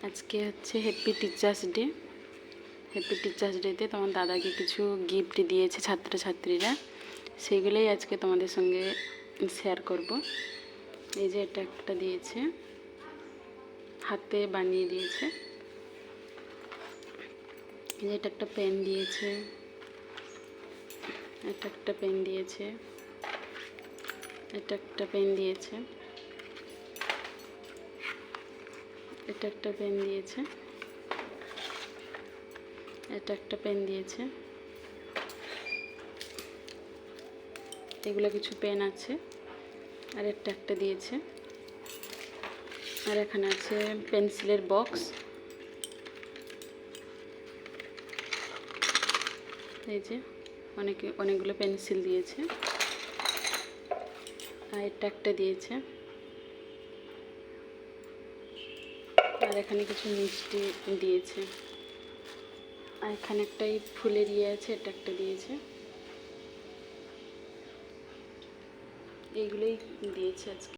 আজকে হচ্ছে happy teachers day. Happy teachers ডেতে তোমার দাদাকে কিছু গিফট দিয়েছে ছাত্রছাত্রীরা, সেগুলোই আজকে তোমাদের সঙ্গে শেয়ার করব। এই যে এটা একটা দিয়েছে, হাতে বানিয়ে দিয়েছে। এই যে এটা একটা পেন দিয়েছে, এটা একটা পেন দিয়েছে, এটা একটা পেন দিয়েছে, এটা একটা পেন দিয়েছে, এটা একটা পেন দিয়েছে। এগুলো কিছু পেন আছে, আর একটা দিয়েছে। আর এখানে আছে পেন্সিলের বক্স। এই যে অনেকগুলো পেন্সিল দিয়েছে। আর এটা একটা দিয়েছে। আর এখানে কিছু মিষ্টি দিয়েছে। আর এখানে একটাই ফুলের ইয়ে আছে, এটা একটা দিয়েছে। এইগুলোই দিয়েছে আজকে।